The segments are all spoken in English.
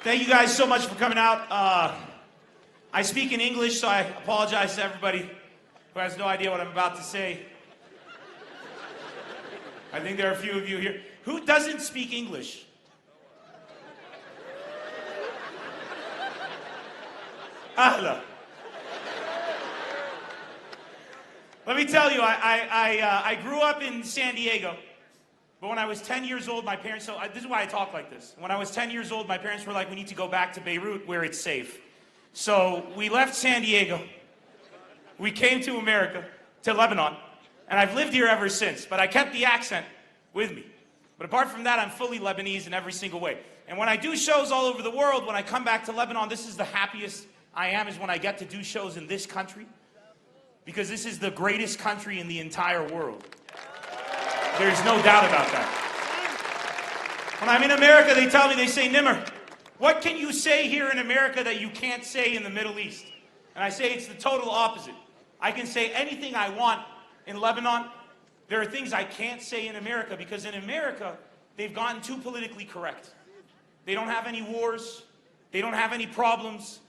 Thank you guys so much for coming out. I speak in English, so I apologize to everybody who has no idea what I'm about to say. I think there are a few of you here. Who doesn't speak English? Ahla. Let me tell you, I grew up in San Diego. But when I was 10 years old, my parents, this is why I talk like this. When I was 10 years old, my parents were like, we need to go back to Beirut where it's safe. So we left San Diego. We came to America, to Lebanon. And I've lived here ever since. But I kept the accent with me. But apart from that, I'm fully Lebanese in every single way. And when I do shows all over the world, when I come back to Lebanon, this is the happiest I am, is when I get to do shows in this country. Because this is the greatest country in the entire world. There's no doubt about that. When I'm in America, they tell me, they say, NEMR, what can you say here in America that you can't say in the Middle East? And I say it's the total opposite. I can say anything I want in Lebanon. There are things I can't say in America because in America, they've gotten too politically correct. They don't have any wars. They don't have any problems.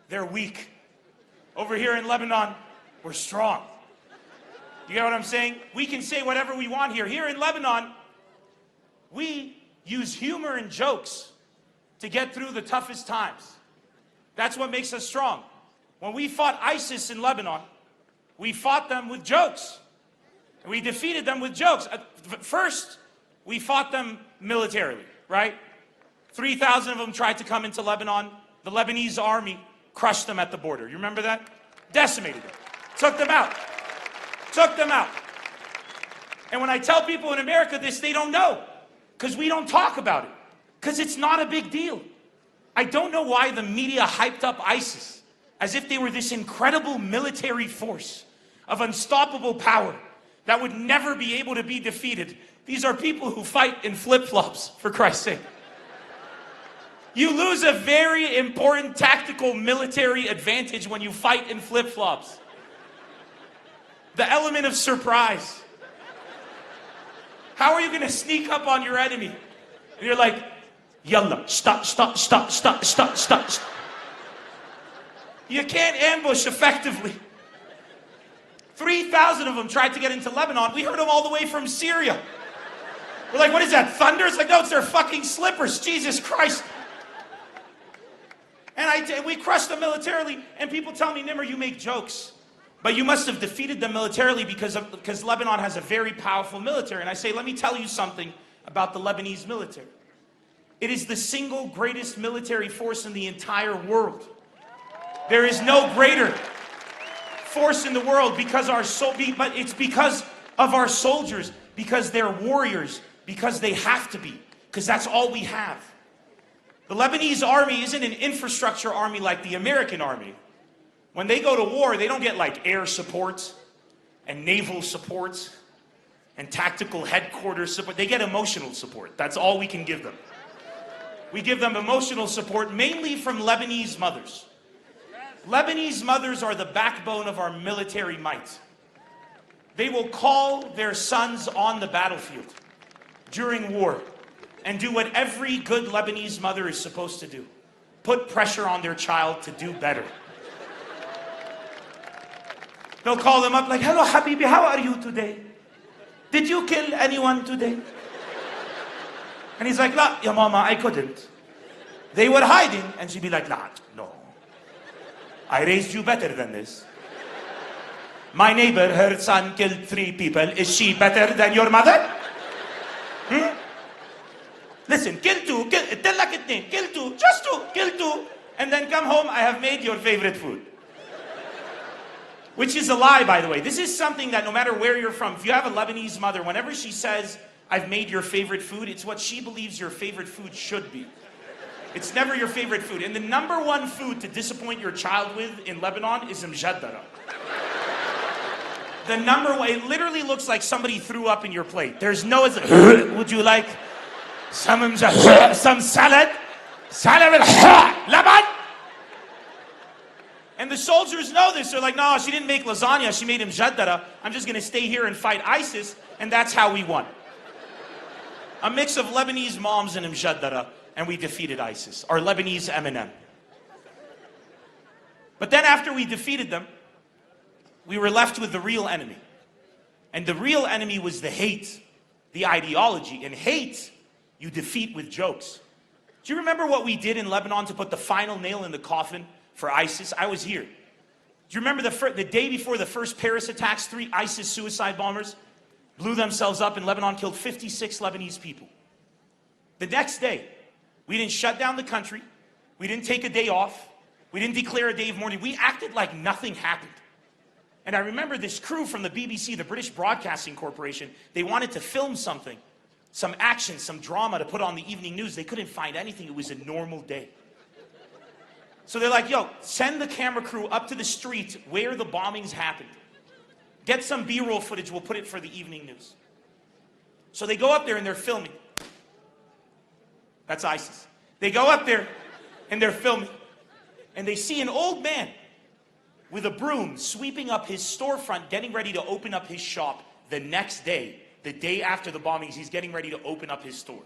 They're weak. Over here in Lebanon, we're strong. You get what I'm saying? We can say whatever we want here. Here in Lebanon, we use humor and jokes to get through the toughest times. That's what makes us strong. When we fought ISIS in Lebanon, we fought them with jokes. And we defeated them with jokes. First, we fought them militarily, right? 3,000 of them tried to come into Lebanon. The Lebanese army crushed them at the border. You remember that? Decimated them. Took them out. Took them out. And when I tell people in America this, they don't know. Because we don't talk about it. Because it's not a big deal. I don't know why the media hyped up ISIS as if they were this incredible military force of unstoppable power that would never be able to be defeated. These are people who fight in flip-flops, for Christ's sake. You lose a very important tactical military advantage when you fight in flip-flops. The element of surprise. How are you going to sneak up on your enemy? And you're like, yalla, stop. You can't ambush effectively. 3,000 of them tried to get into Lebanon. We heard them all the way from Syria. We're like, what is that, thunder? It's like, no, it's their fucking slippers. Jesus Christ. And we crushed them militarily. And people tell me, NEMR, you make jokes. But you must have defeated them militarily because Lebanon has a very powerful military. And I say, let me tell you something about the Lebanese military. It is the single greatest military force in the entire world. There is no greater force in the world but it's because of our soldiers, because they're warriors, because they have to be, because that's all we have. The Lebanese army isn't an infrastructure army like the American army. When they go to war, they don't get like air support and naval support and tactical headquarters support. They get emotional support. That's all we can give them. We give them emotional support mainly from Lebanese mothers. Lebanese mothers are the backbone of our military might. They will call their sons on the battlefield during war and do what every good Lebanese mother is supposed to do. Put pressure on their child to do better. They'll call them up like, hello, Habibi, how are you today? Did you kill anyone today? And he's like, la, ya mama, I couldn't. They were hiding. And she'd be like, la, no. I raised you better than this. My neighbor, her son killed 3 people. Is she better than your mother? Listen, kill 2, tell like it name, kill 2, just 2, kill 2. And then come home, I have made your favorite food. Which is a lie, by the way. This is something that no matter where you're from, if you have a Lebanese mother, whenever she says, I've made your favorite food, it's what she believes your favorite food should be. It's never your favorite food. And the #1 food to disappoint your child with in Lebanon is mjaddara. The #1, it literally looks like somebody threw up in your plate. There's no, would you like some salad? Salad with Laban? And the soldiers know this. They're like, no, she didn't make lasagna. She made mjaddara. I'm just going to stay here and fight ISIS. And that's how we won. A mix of Lebanese moms and mjaddara. and we defeated ISIS, our Lebanese M&M. But then after we defeated them, we were left with the real enemy. And the real enemy was the hate, the ideology. And hate, you defeat with jokes. Do you remember what we did in Lebanon to put the final nail in the coffin for ISIS? I was here. Do you remember the day before the first Paris attacks, 3 ISIS suicide bombers blew themselves up in Lebanon, killed 56 Lebanese people? The next day, we didn't shut down the country. We didn't take a day off. We didn't declare a day of mourning. We acted like nothing happened. And I remember this crew from the BBC, the British Broadcasting Corporation, they wanted to film something, some action, some drama to put on the evening news. They couldn't find anything. It was a normal day. So they're like, yo, send the camera crew up to the street where the bombings happened. Get some B-roll footage. We'll put it for the evening news. So they go up there and they're filming. That's ISIS. They go up there and they're filming. And they see an old man with a broom sweeping up his storefront, getting ready to open up his shop the next day. The day after the bombings, he's getting ready to open up his store.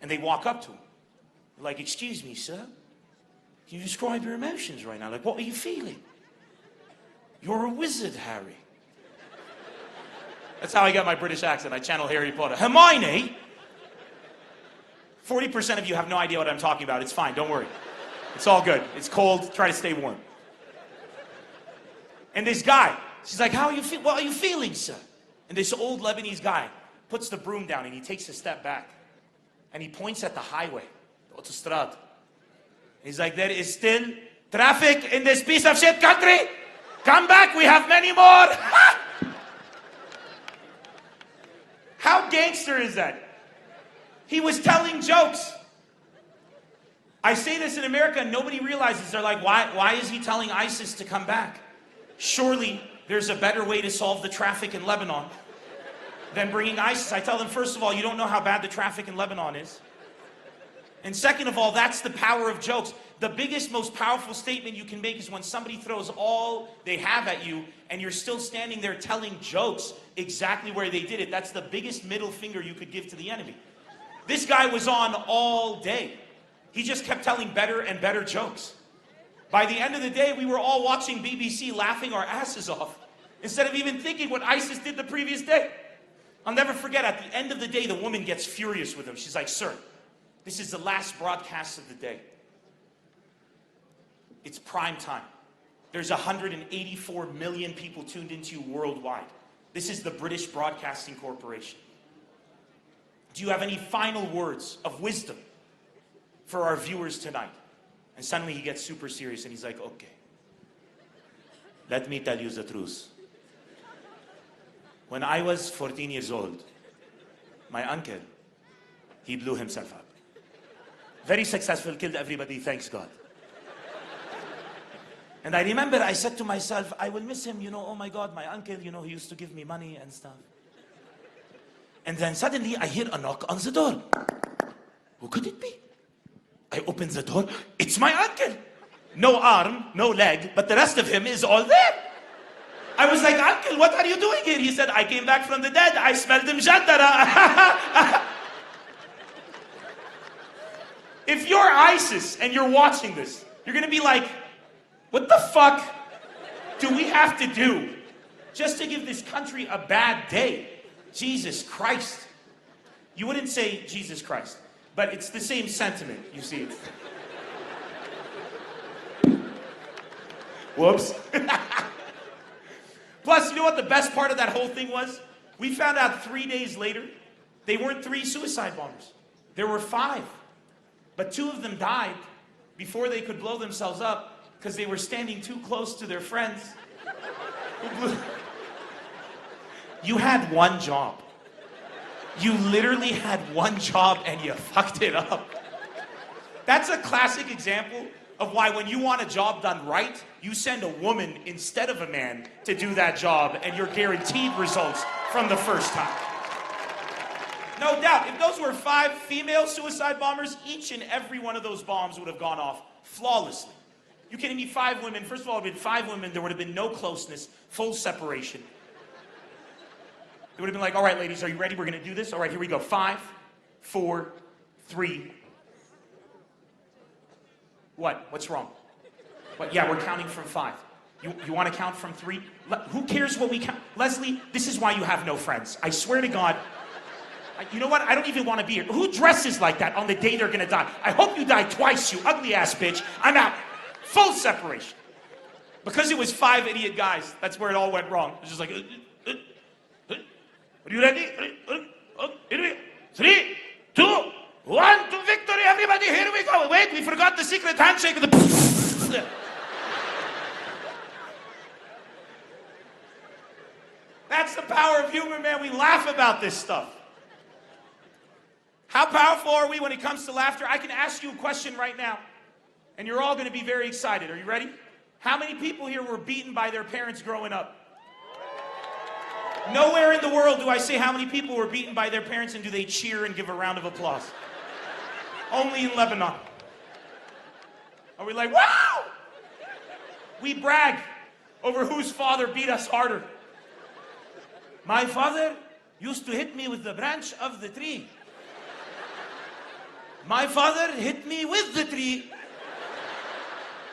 And they walk up to him. They're like, excuse me, sir. Can you describe your emotions right now? Like, what are you feeling? You're a wizard, Harry. That's how I got my British accent. I channel Harry Potter. Hermione! 40% of you have no idea what I'm talking about. It's fine, don't worry. It's all good. It's cold. Try to stay warm. And this guy, she's like, how are you feeling? What are you feeling, sir? And this old Lebanese guy puts the broom down and he takes a step back. And he points at the highway, the autostrad. He's like, there is still traffic in this piece of shit country. Come back, we have many more. How gangster is that? He was telling jokes. I say this in America and nobody realizes. They're like, why is he telling ISIS to come back? Surely there's a better way to solve the traffic in Lebanon than bringing ISIS. I tell them, first of all, you don't know how bad the traffic in Lebanon is. And second of all, that's the power of jokes. The biggest, most powerful statement you can make is when somebody throws all they have at you and you're still standing there telling jokes exactly where they did it. That's the biggest middle finger you could give to the enemy. This guy was on all day. He just kept telling better and better jokes. By the end of the day, we were all watching BBC laughing our asses off instead of even thinking what ISIS did the previous day. I'll never forget, at the end of the day, the woman gets furious with him. She's like, sir, this is the last broadcast of the day. It's prime time. There's 184 million people tuned into you worldwide. This is the British Broadcasting Corporation. Do you have any final words of wisdom for our viewers tonight? And suddenly he gets super serious and he's like, okay, let me tell you the truth. When I was 14 years old, my uncle, he blew himself up. Very successful, killed everybody, thanks God. And I remember I said to myself, I will miss him, oh my God, my uncle, he used to give me money and stuff. And then suddenly I hear a knock on the door. Who could it be? I open the door, it's my uncle. No arm, no leg, but the rest of him is all there. I was like, uncle, what are you doing here? He said, I came back from the dead. I smelled him jandara. If you're ISIS and you're watching this, you're going to be like, what the fuck do we have to do just to give this country a bad day? Jesus Christ. You wouldn't say Jesus Christ, but it's the same sentiment, you see. Whoops. Plus, you know what the best part of that whole thing was? We found out 3 days later, they weren't 3 suicide bombers. There were 5. But 2 of them died before they could blow themselves up because they were standing too close to their friends. You had one job. You literally had one job and you fucked it up. That's a classic example of why when you want a job done right, you send a woman instead of a man to do that job and you're guaranteed results from the first time. No doubt, if those were 5 female suicide bombers, each and every one of those bombs would have gone off flawlessly. You kidding me? 5 women. First of all, it would have been 5 women. There would have been no closeness, full separation. It would have been like, all right, ladies, are you ready? We're going to do this. All right, here we go. 5, 4, 3. What? What's wrong? What? Yeah, we're counting from 5. You want to count from 3? Who cares what we count? Leslie, this is why you have no friends. I swear to God. You know what? I don't even want to be here. Who dresses like that on the day they're going to die? I hope you die twice, you ugly ass bitch. I'm out. Full separation. Because it was 5 idiot guys, that's where it all went wrong. It was just like, are you ready? 3, 2, 1, to victory, everybody, here we go. Wait, we forgot the secret handshake. That's the power of humor, man. We laugh about this stuff. How powerful are we when it comes to laughter? I can ask you a question right now, and you're all going to be very excited. Are you ready? How many people here were beaten by their parents growing up? Nowhere in the world do I say how many people were beaten by their parents and do they cheer and give a round of applause. Only in Lebanon. Are we like, wow? We brag over whose father beat us harder. My father used to hit me with the branch of the tree. My father hit me with the tree.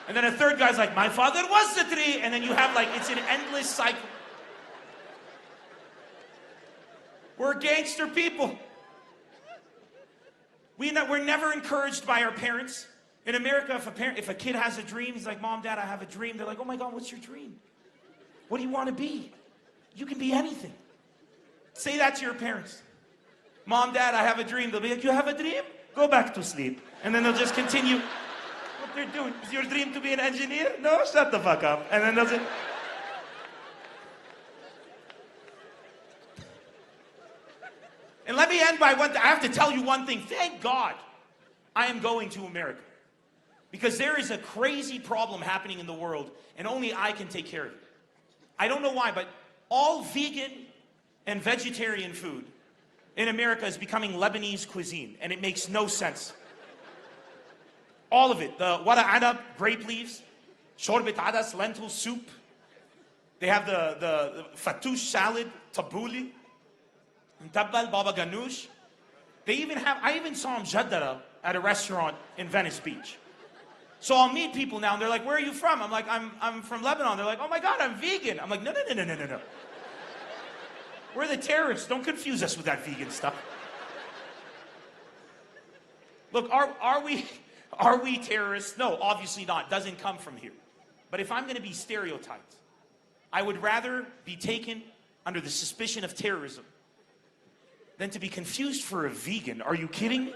And then a third guy's like, my father was the tree. And then you have like, it's an endless cycle. We're gangster people. We're never encouraged by our parents. In America, if a kid has a dream, he's like, Mom, Dad, I have a dream. They're like, oh my God, what's your dream? What do you want to be? You can be anything. Say that to your parents. Mom, Dad, I have a dream. They'll be like, you have a dream? Go back to sleep. And then they'll just continue what they're doing. Is your dream to be an engineer? No, shut the fuck up. And then they'll just... And let me end by one thing. I have to tell you one thing. Thank God I am going to America. Because there is a crazy problem happening in the world, and only I can take care of it. I don't know why, but all vegan and vegetarian food in America is becoming Lebanese cuisine, and it makes no sense. All of it. The wara anab, grape leaves, shorbet adas, lentil soup. They have the fattoush salad, tabbouleh, tabbal, baba ganoush. They even have, I even saw mjaddara at a restaurant in Venice Beach. So I'll meet people now, and they're like, where are you from? I'm like, I'm from Lebanon. They're like, oh my God, I'm vegan. I'm like, no. We're the terrorists. Don't confuse us with that vegan stuff. Look, are we terrorists? No, obviously not. Doesn't come from here. But if I'm going to be stereotyped, I would rather be taken under the suspicion of terrorism than to be confused for a vegan. Are you kidding me?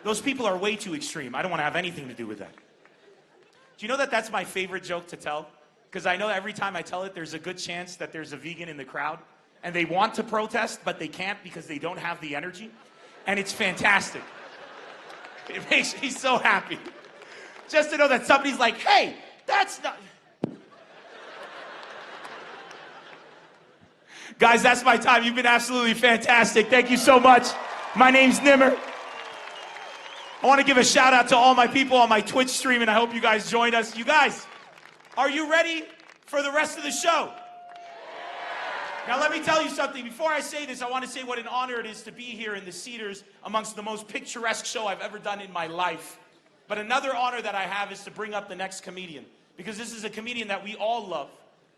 Those people are way too extreme. I don't want to have anything to do with that. Do you know that that's my favorite joke to tell? Because I know every time I tell it, there's a good chance that there's a vegan in the crowd. And they want to protest, but they can't because they don't have the energy. And it's fantastic. It makes me so happy. Just to know that somebody's like, hey, that's not... Guys, that's my time. You've been absolutely fantastic. Thank you so much. My name's NEMR. I want to give a shout out to all my people on my Twitch stream, and I hope you guys joined us. You guys, are you ready for the rest of the show? Now let me tell you something. Before I say this, I want to say what an honor it is to be here in the Cedars amongst the most picturesque show I've ever done in my life. But another honor that I have is to bring up the next comedian, because this is a comedian that we all love.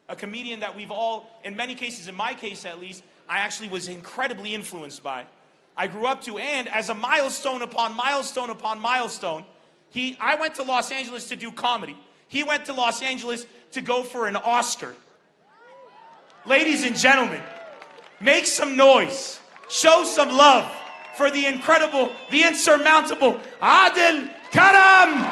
A comedian that we've all, in many cases, in my case at least, I actually was incredibly influenced by. I grew up to, and as a milestone upon milestone upon milestone, I went to Los Angeles to do comedy. He went to Los Angeles to go for an Oscar. Ladies and gentlemen, make some noise, show some love for the incredible, the insurmountable Adil Karam!